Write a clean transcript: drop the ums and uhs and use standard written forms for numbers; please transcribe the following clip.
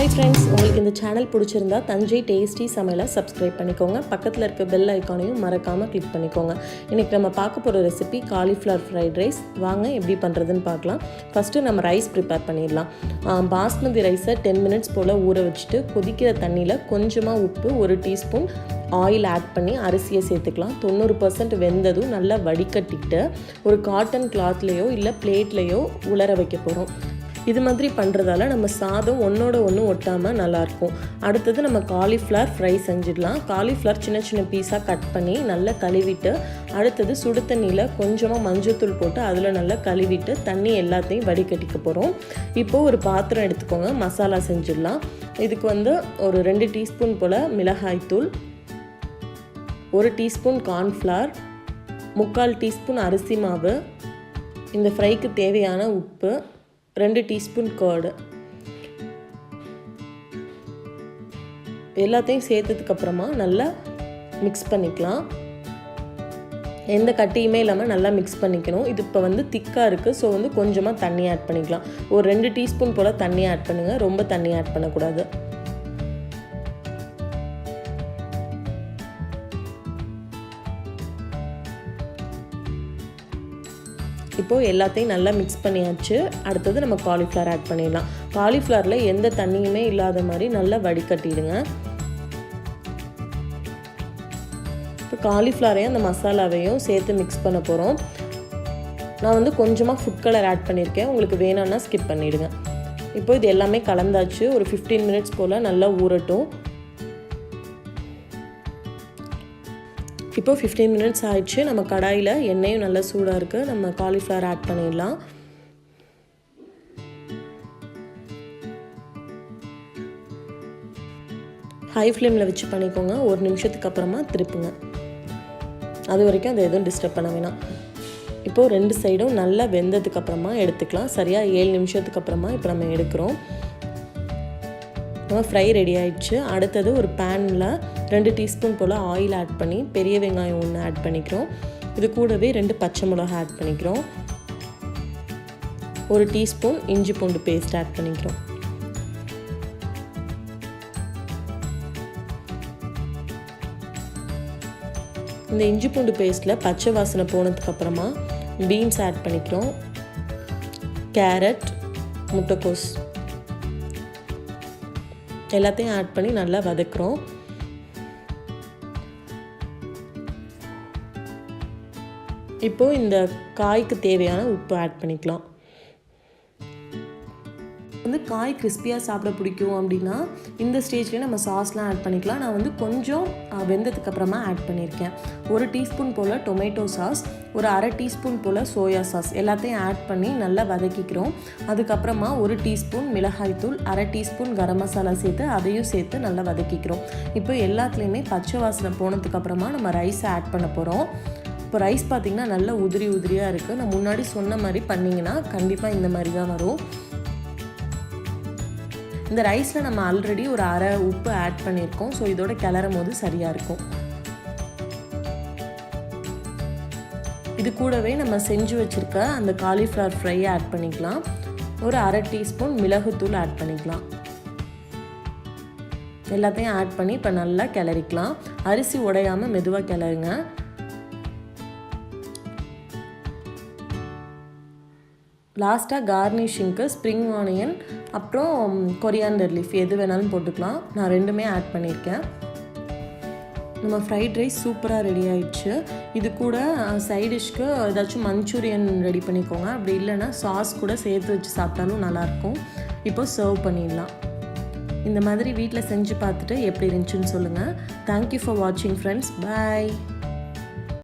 Hi friends, உங்களுக்கு இந்த channel பிடிச்சிருந்தா தஞ்சை டேஸ்டி சமையலை சப்ஸ்கிரைப் பண்ணிக்கோங்க. பக்கத்தில் இருக்க பெல் ஐகானையும் மறக்காமல் கிளிக் பண்ணிக்கோங்க. இன்றைக்கி நம்ம பார்க்க போகிற ரெசிபி காலிஃப்ளவர் ஃப்ரைட் ரைஸ். வாங்க எப்படி பண்ணுறதுன்னு பார்க்கலாம். ஃபஸ்ட்டு நம்ம ரைஸ் ப்ரிப்பேர் பண்ணிடலாம். பாஸ்மதி ரைஸை 10 மினிட்ஸ் போல் ஊற வச்சுட்டு கொதிக்கிற தண்ணியில் கொஞ்சமாக உப்பு 1 டீஸ்பூன் ஆயில் ஆட் பண்ணி அரிசியை சேர்த்துக்கலாம். 90% வெந்ததும் நல்லா வடிகட்டிட்டு ஒரு காட்டன் கிளாத்லேயோ இல்லை பிளேட்லேயோ உலர வைக்க போகிறோம். இது மாதிரி பண்ணுறதால நம்ம சாதம் ஒன்றோட ஒன்று ஒட்டாமல் நல்லாயிருக்கும். அடுத்தது நம்ம காலிஃப்ளவர் ஃப்ரை செஞ்சிடலாம். காலிஃப்ளவர் சின்ன சின்ன பீஸாக கட் பண்ணி நல்லா கழுவிட்டு அடுத்தது சுடு தண்ணியில் கொஞ்சமாக மஞ்சள்தூள் போட்டு அதில் நல்லா கழுவிட்டு தண்ணி எல்லாத்தையும் வடிகட்டிக்க போகிறோம். இப்போது ஒரு பாத்திரம் எடுத்துக்கோங்க, மசாலா செஞ்சிடலாம். இதுக்கு ஒரு 2 டீஸ்பூன் போல் மிளகாய்த்தூள், 1 டீஸ்பூன் கார்ன்ஃப்ளவர், 3/4 டீஸ்பூன் அரிசி மாவு, இந்த ஃப்ரைக்கு தேவையான உப்பு, 2 டீஸ்பூன் கர்டு, எல்லாத்தையும் சேர்த்ததுக்கப்புறமா நல்லா மிக்ஸ் பண்ணிக்கலாம். எந்த கட்டியுமே இல்லாமல் நல்லா மிக்ஸ் பண்ணிக்கணும். இது இப்போ திக்காக இருக்குது, ஸோ கொஞ்சமாக தண்ணி ஆட் பண்ணிக்கலாம். ஒரு 2 டீஸ்பூன் போல் தண்ணி ஆட் பண்ணுங்கள், ரொம்ப தண்ணி ஆட் பண்ணக்கூடாது. இப்போது எல்லாத்தையும் நல்லா மிக்ஸ் பண்ணியாச்சு. அடுத்தது நம்ம காலிஃப்ளவர் ஆட் பண்ணிடலாம். காலிஃப்ளவரில் எந்த தண்ணியுமே இல்லாத மாதிரி நல்லா வடிகட்டிடுங்க. இப்போ காலிஃப்ளவரையும் அந்த மசாலாவையும் சேர்த்து மிக்ஸ் பண்ண போகிறோம். நான் கொஞ்சமாக ஃபுட் கலர் ஆட் பண்ணியிருக்கேன், உங்களுக்கு வேணும்னா ஸ்கிப் பண்ணிவிடுங்க. இப்போ இது எல்லாமே கலந்தாச்சு. ஒரு 15 மினிட்ஸ் போல் நல்லா ஊறட்டும். இப்போ 15 மினிட்ஸ் ஆயிடுச்சு. நம்ம கடாயில் எண்ணெயும் நல்லா சூடாக இருக்குது. நம்ம காலிஃப்ளவர் ஆட் பண்ணிடலாம். ஹை ஃப்ளேமில் வச்சு பண்ணிக்கோங்க. 1 நிமிஷத்துக்கு அப்புறமா திருப்புங்க. அது வரைக்கும் அதை எதுவும் டிஸ்டர்ப் பண்ண வேணாம். இப்போது 2 சைடும் நல்லா வெந்ததுக்கப்புறமா எடுத்துக்கலாம். சரியாக 7 நிமிஷத்துக்கு அப்புறமா இப்போ நம்ம எடுக்கிறோம். நம்ம ஃப்ரை ரெடி ஆகிடுச்சு. அடுத்தது ஒரு பேனில் 2 டீஸ்பூன் போல் ஆயில் ஆட் பண்ணி பெரிய வெங்காயம் 1 ஆட் பண்ணிக்கிறோம். இது கூடவே 2 பச்சை மிளகாய் ஆட் பண்ணிக்கிறோம். 1 டீஸ்பூன் இஞ்சி பூண்டு பேஸ்ட் ஆட் பண்ணிக்கிறோம். இந்த இஞ்சி பூண்டு பேஸ்ட்டில் பச்சை வாசனை போனதுக்கப்புறமா பீன்ஸ் ஆட் பண்ணிக்கிறோம். கேரட், முட்டைக்கோஸ் எல்லாத்தையும் ஆட் பண்ணி நல்லா வதக்குறோம். இப்போது இந்த காய்க்கு தேவையான உப்பு ஆட் பண்ணிக்கலாம். காய் கிறிஸ்பியாக சாப்பிட பிடிக்கும் அப்படின்னா இந்த ஸ்டேஜ்லேயே நம்ம சாஸ்லாம் ஆட் பண்ணிக்கலாம். நான் கொஞ்சம் வெந்ததுக்கப்புறமா ஆட் பண்ணியிருக்கேன். 1 டீஸ்பூன் போல் டொமேட்டோ சாஸ், ஒரு 1/2 டீஸ்பூன் போல் சோயா சாஸ் எல்லாத்தையும் ஆட் பண்ணி நல்லா வதக்கிக்கிறோம். அதுக்கப்புறமா 1 டீஸ்பூன் மிளகாய்த்தூள், 1/2 டீஸ்பூன் கரம் மசாலா சேர்த்து அதையும் சேர்த்து நல்லா வதக்கிக்கிறோம். இப்போ எல்லாத்துலேயுமே பச்சை வாசனை போனதுக்கப்புறமா நம்ம ரைஸை ஆட் பண்ண போகிறோம். இப்போ ரைஸ் பார்த்திங்கன்னா நல்லா உதிரியாக இருக்குது. நான் முன்னாடி சொன்ன மாதிரி பண்ணிங்கன்னா கண்டிப்பாக இந்த மாதிரி தான் வரும். இந்த ரைஸில் நம்ம ஆல்ரெடி ஒரு 1/2 உப்பு ஆட் பண்ணியிருக்கோம். ஸோ இதோட கிளறும் போது சரியாக இருக்கும். இது கூடவே நம்ம செஞ்சு வச்சுருக்க அந்த காலிஃப்ளவர் ஃப்ரையை ஆட் பண்ணிக்கலாம். ஒரு 1/2 டீஸ்பூன் மிளகுத்தூள் ஆட் பண்ணிக்கலாம். எல்லாத்தையும் ஆட் பண்ணி இப்போ நல்லா கிளறிக்கலாம். அரிசி உடையாமல் மெதுவாக கிளறுங்க. லாஸ்ட்டாக கார்னிஷிங்க்கு ஸ்ப்ரிங் ஆனியன் அப்புறம் கொரியாண்டர் லீஃப் எது வேணாலும் போட்டுக்கலாம். நான் 2மே ஆட் பண்ணியிருக்கேன். நம்ம ஃப்ரைட் ரைஸ் சூப்பராக ரெடி ஆகிடுச்சு. இது கூட சைடிஷ்க்கு ஏதாச்சும் மஞ்சூரியன் ரெடி பண்ணிக்கோங்க. அப்படி இல்லைன்னா சாஸ் கூட சேர்த்து வச்சு சாப்பிட்டாலும் நல்லாயிருக்கும். இப்போ சர்வ் பண்ணிடலாம். இந்த மாதிரி வீட்டில் செஞ்சு பார்த்துட்டு எப்படி இருந்துச்சுன்னு சொல்லுங்கள். தேங்க்யூ ஃபார் வாட்சிங் ஃப்ரெண்ட்ஸ். பாய்.